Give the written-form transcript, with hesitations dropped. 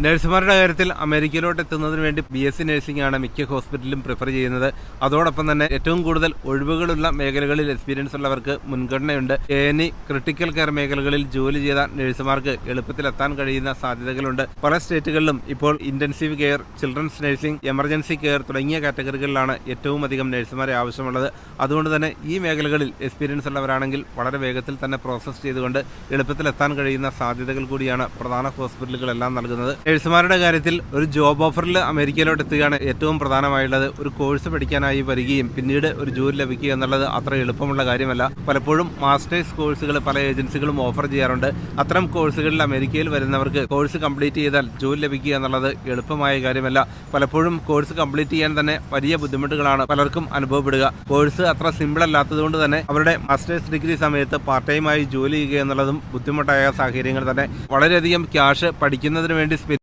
നഴ്സുമാരുടെ കാര്യത്തിൽ അമേരിക്കയിലോട്ട് എത്തുന്നതിന് വേണ്ടി BSc നഴ്സിംഗ് ആണ് മിക്ക ഹോസ്പിറ്റലിലും പ്രിഫർ ചെയ്യുന്നത്. അതോടൊപ്പം തന്നെ ഏറ്റവും കൂടുതൽ ഒഴിവുകളുള്ള മേഖലകളിൽ എക്സ്പീരിയൻസ് ഉള്ളവർക്ക് മുൻഗണനയുണ്ട്. A&E ക്രിട്ടിക്കൽ കെയർ മേഖലകളിൽ ജോലി ചെയ്ത നഴ്സുമാർക്ക് എളുപ്പത്തിൽ എത്താൻ കഴിയുന്ന സാധ്യതകളുണ്ട്. പല സ്റ്റേറ്റുകളിലും ഇപ്പോൾ intensive care, children's nursing, emergency care തുടങ്ങിയ കാറ്റഗറികളിലാണ് ഏറ്റവും അധികം നഴ്സുമാരെ ആവശ്യമുള്ളത്. അതുകൊണ്ട് തന്നെ ഈ മേഖലകളിൽ എക്സ്പീരിയൻസ് ഉള്ളവരാണെങ്കിൽ വളരെ വേഗത്തിൽ തന്നെ പ്രോസസ് ചെയ്തുകൊണ്ട് എളുപ്പത്തിൽ എത്താൻ കഴിയുന്ന സാധ്യതകൾ കൂടിയാണ് പ്രധാന ഹോസ്പിറ്റലുകളെല്ലാം നൽകുന്നത്. നഴ്സുമാരുടെ കാര്യത്തിൽ ഒരു ജോബ് ഓഫറിൽ അമേരിക്കയിലോട്ട് എത്തുകയാണ് ഏറ്റവും പ്രധാനമായുള്ളത്. ഒരു കോഴ്സ് പഠിക്കാനായി വരികയും പിന്നീട് ഒരു ജോലി ലഭിക്കുക എന്നുള്ളത് അത്ര എളുപ്പമുള്ള കാര്യമല്ല. പലപ്പോഴും മാസ്റ്റേഴ്സ് കോഴ്സുകൾ പല ഏജൻസികളും ഓഫർ ചെയ്യാറുണ്ട്. അത്തരം കോഴ്സുകളിൽ അമേരിക്കയിൽ വരുന്നവർക്ക് കോഴ്സ് കംപ്ലീറ്റ് ചെയ്താൽ ജോലി ലഭിക്കുക എന്നുള്ളത് എളുപ്പമായ കാര്യമല്ല. പലപ്പോഴും കോഴ്സ് കംപ്ലീറ്റ് ചെയ്യാൻ തന്നെ വലിയ ബുദ്ധിമുട്ടുകളാണ് പലർക്കും അനുഭവപ്പെടുക. കോഴ്സ് അത്ര സിമ്പിൾ അല്ലാത്തതുകൊണ്ട് തന്നെ അവരുടെ മാസ്റ്റേഴ്സ് ഡിഗ്രി സമയത്ത് പാർട്ട് ടൈമായി ജോലി ചെയ്യുക എന്നുള്ളതും ബുദ്ധിമുട്ടായ സാഹചര്യങ്ങൾ തന്നെ. വളരെയധികം ക്യാഷ് പഠിക്കുന്നതിന് വേണ്ടി